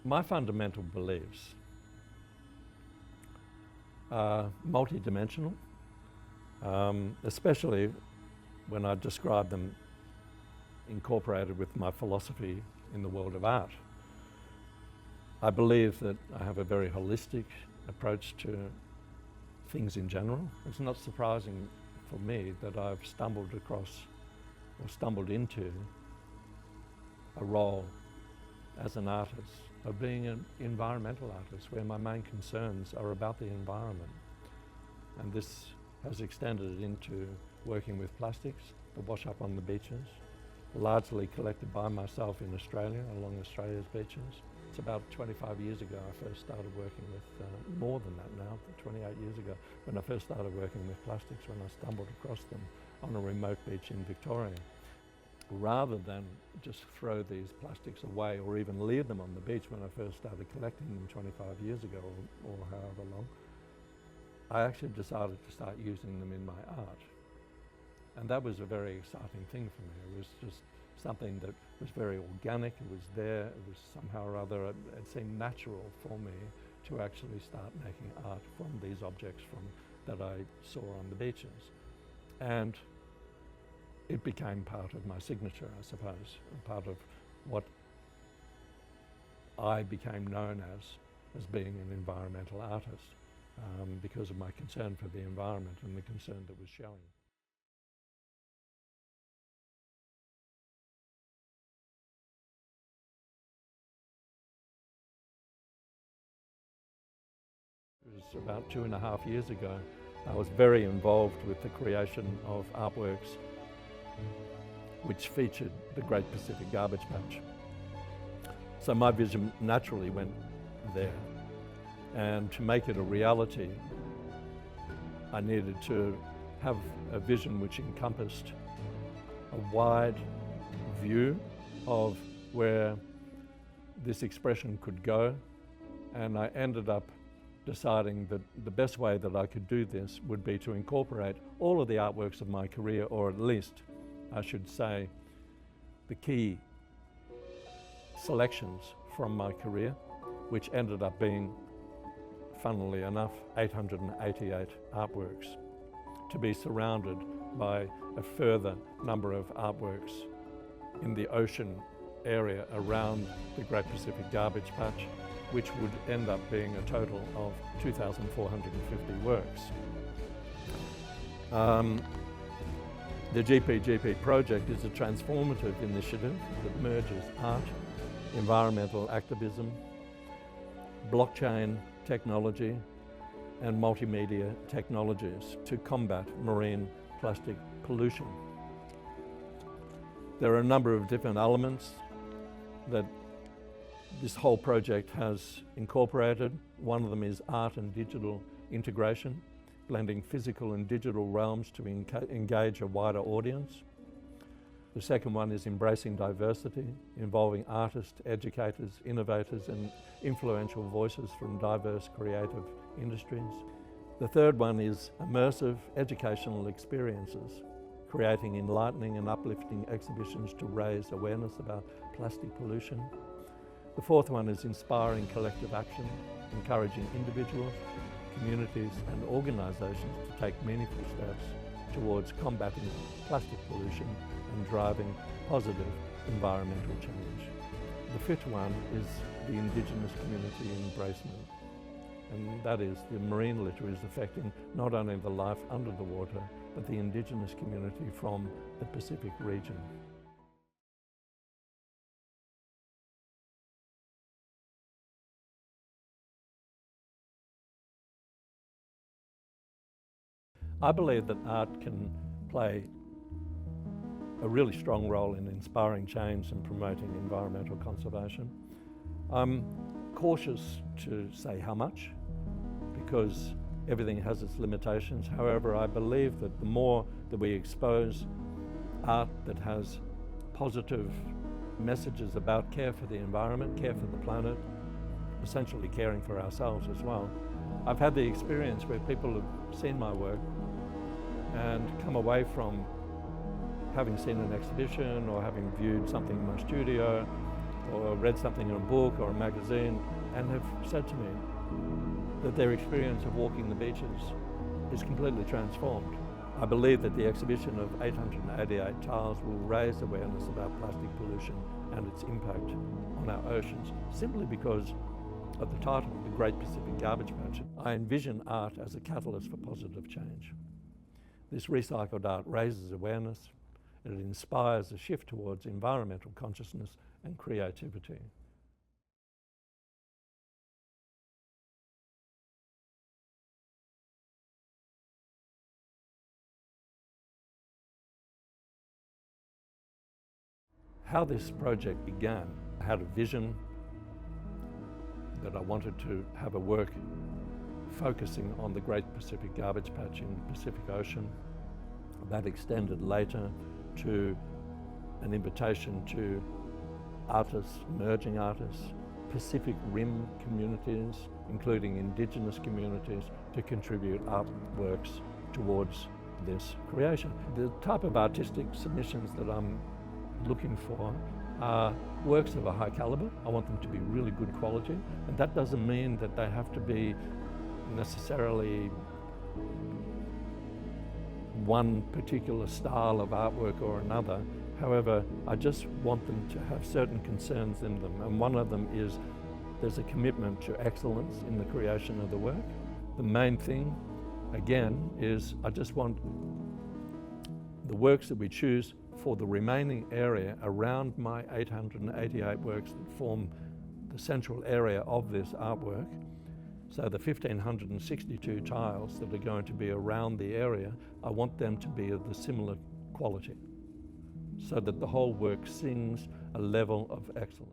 My fundamental beliefs are multidimensional, especially when I describe them incorporated with my philosophy in the world of art. I believe that I have a very holistic approach to things in general. It's not surprising for me that I've stumbled across or stumbled into a role as an artist of being an environmental artist, where my main concerns are about the environment. And this has extended into working with plastics that wash up on the beaches, largely collected by myself in Australia, along Australia's beaches. It's about 25 years ago I first started working with, more than that now, 28 years ago, when I first started working with plastics, when I stumbled across them on a remote beach in Victoria. Rather than just throw these plastics away or even leave them on the beach when I first started collecting them 25 years ago or however long, I actually decided to start using them in my art. And that was a very exciting thing for me. It was just something that was very organic, it was there, it was somehow or other, it seemed natural for me to actually start making art from these objects that I saw on the beaches. And it became part of my signature, I suppose, and part of what I became known as being an environmental artist, because of my concern for the environment and the concern that was showing. It was about 2.5 years ago. I was very involved with the creation of artworks which featured the Great Pacific Garbage Patch. So my vision naturally went there. And to make it a reality, I needed to have a vision which encompassed a wide view of where this expression could go. And I ended up deciding that the best way that I could do this would be to incorporate all of the artworks of my career, or at least, I should say, the key selections from my career, which ended up being, funnily enough, 888 artworks, to be surrounded by a further number of artworks in the ocean area around the Great Pacific Garbage Patch, which would end up being a total of 2,450 works. The GPGP project is a transformative initiative that merges art, environmental activism, blockchain technology, and multimedia technologies to combat marine plastic pollution. There are a number of different elements that this whole project has incorporated. One of them is art and digital integration, blending physical and digital realms to engage a wider audience. The second one is embracing diversity, involving artists, educators, innovators, and influential voices from diverse creative industries. The third one is immersive educational experiences, creating enlightening and uplifting exhibitions to raise awareness about plastic pollution. The fourth one is inspiring collective action, encouraging individuals, communities and organisations to take meaningful steps towards combating plastic pollution and driving positive environmental change. The fifth one is the Indigenous community embracement, and that is the marine litter is affecting not only the life under the water, but the Indigenous community from the Pacific region. I believe that art can play a really strong role in inspiring change and promoting environmental conservation. I'm cautious to say how much, because everything has its limitations. However, I believe that the more that we expose art that has positive messages about care for the environment, care for the planet, essentially caring for ourselves as well. I've had the experience where people have seen my work and come away from having seen an exhibition or having viewed something in my studio or read something in a book or a magazine and have said to me that their experience of walking the beaches is completely transformed. I believe that the exhibition of 888 tiles will raise awareness about plastic pollution and its impact on our oceans, simply because of the title, The Great Pacific Garbage Patch. I envision art as a catalyst for positive change. This recycled art raises awareness, it inspires a shift towards environmental consciousness and creativity. How this project began, I had a vision that I wanted to have a work focusing on the Great Pacific Garbage Patch in the Pacific Ocean. That extended later to an invitation to artists, emerging artists, Pacific Rim communities, including Indigenous communities, to contribute artworks towards this creation. The type of artistic submissions that I'm looking for are works of a high caliber. I want them to be really good quality, and that doesn't mean that they have to be necessarily one particular style of artwork or another. However, I just want them to have certain concerns in them, and one of them is there's a commitment to excellence in the creation of the work. The main thing, again, is I just want the works that we choose for the remaining area around my 888 works that form the central area of this artwork. So the 1,562 tiles that are going to be around the area, I want them to be of the similar quality, so that the whole work sings a level of excellence.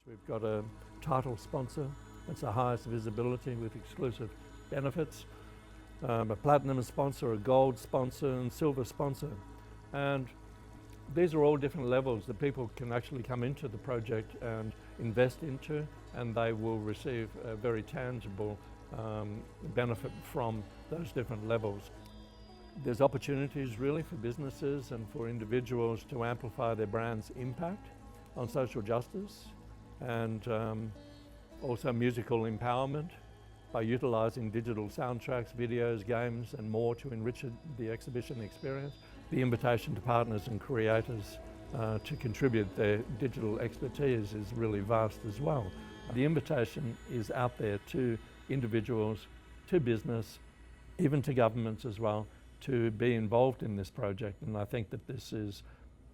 We've got a title sponsor. That's the highest visibility with exclusive benefits. A platinum sponsor, a gold sponsor, and silver sponsor. And these are all different levels that people can actually come into the project and invest into, and they will receive a very tangible benefit from those different levels. There's opportunities really for businesses and for individuals to amplify their brand's impact on social justice, and also musical empowerment by utilising digital soundtracks, videos, games and more to enrich the exhibition experience. The invitation to partners and creators to contribute their digital expertise is really vast as well. The invitation is out there to individuals, to business, even to governments as well, to be involved in this project, and I think that this is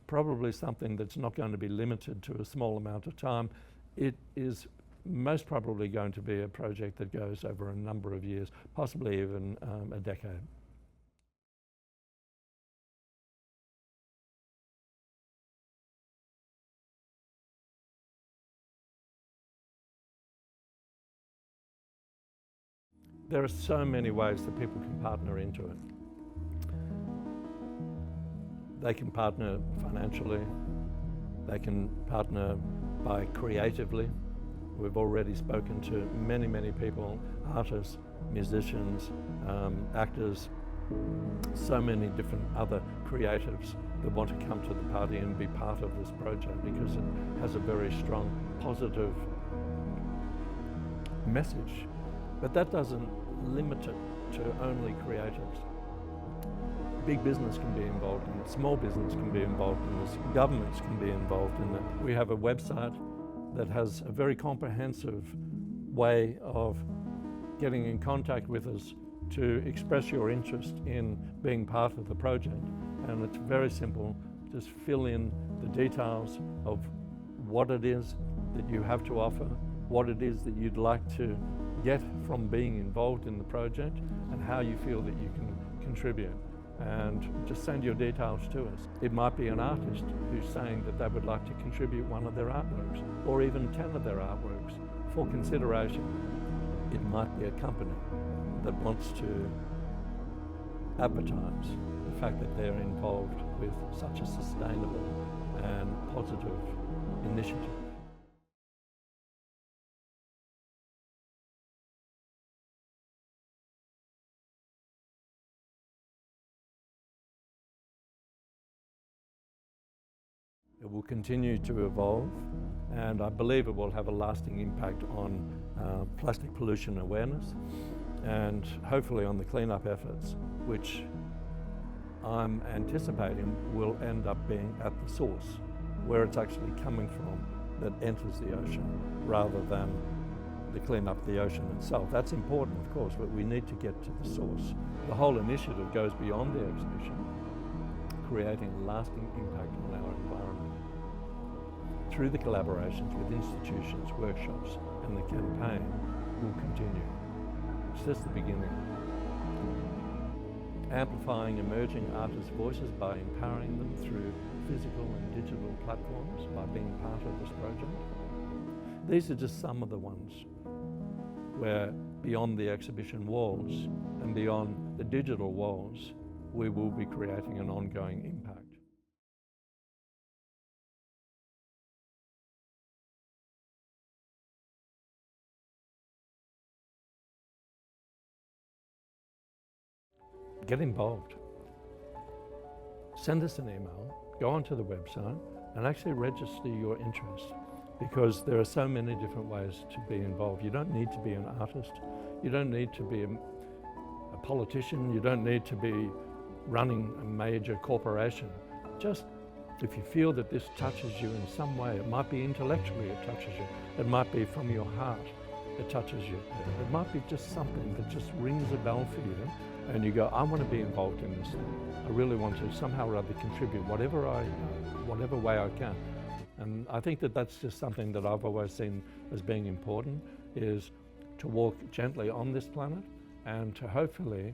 probably something that's not going to be limited to a small amount of time. It is most probably going to be a project that goes over a number of years, possibly even a decade. There are so many ways that people can partner into it. They can partner financially, they can partner by creatively. We've already spoken to many, many people, artists, musicians, actors, so many different other creatives that want to come to the party and be part of this project because it has a very strong positive message. But that doesn't limit it to only creatives. Big business can be involved in it, small business can be involved in this, governments can be involved in it. We have a website that has a very comprehensive way of getting in contact with us to express your interest in being part of the project. And it's very simple. Just fill in the details of what it is that you have to offer, what it is that you'd like to get from being involved in the project, and how you feel that you can contribute. And just send your details to us. It might be an artist who's saying that they would like to contribute one of their artworks, or even 10 of their artworks for consideration. It might be a company that wants to advertise the fact that they're involved with such a sustainable and positive initiative. It will continue to evolve, and I believe it will have a lasting impact on plastic pollution awareness and hopefully on the cleanup efforts, which I'm anticipating will end up being at the source, where it's actually coming from, that enters the ocean, rather than the clean up the ocean itself. That's important, of course, but we need to get to the source. The whole initiative goes beyond the exhibition, creating a lasting impact on our environment. Through the collaborations with institutions, workshops, and the campaign will continue. It's just the beginning. Amplifying emerging artists' voices by empowering them through physical and digital platforms by being part of this project. These are just some of the ones where beyond the exhibition walls and beyond the digital walls, we will be creating an ongoing impact. Get involved. Send us an email, go onto the website and actually register your interest, because there are so many different ways to be involved. You don't need to be an artist, you don't need to be a politician, you don't need to be running a major corporation. Just if you feel that this touches you in some way, it might be intellectually it touches you, it might be from your heart it touches you, it might be just something that just rings a bell for you, and you go, I want to be involved in this thing. I really want to somehow or other contribute whatever way I can. And I think that that's just something that I've always seen as being important, is to walk gently on this planet and to hopefully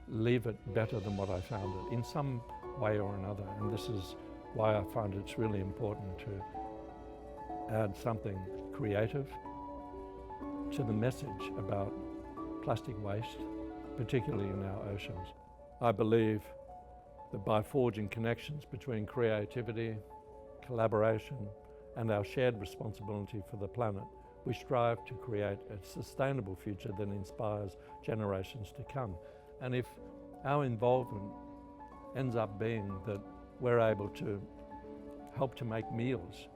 leave it better than what I found it in some way or another. And this is why I find it's really important to add something creative to the message about plastic waste, particularly in our oceans. I believe that by forging connections between creativity, collaboration, and our shared responsibility for the planet, we strive to create a sustainable future that inspires generations to come. And if our involvement ends up being that we're able to help to make meals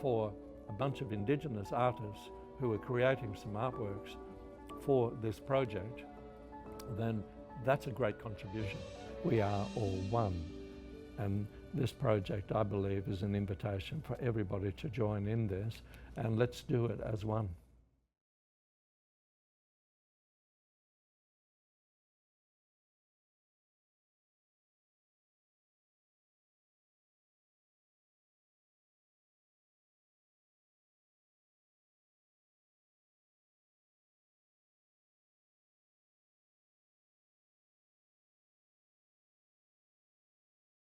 for a bunch of Indigenous artists who are creating some artworks for this project, then that's a great contribution. We are all one. And this project, I believe, is an invitation for everybody to join in this, and let's do it as one.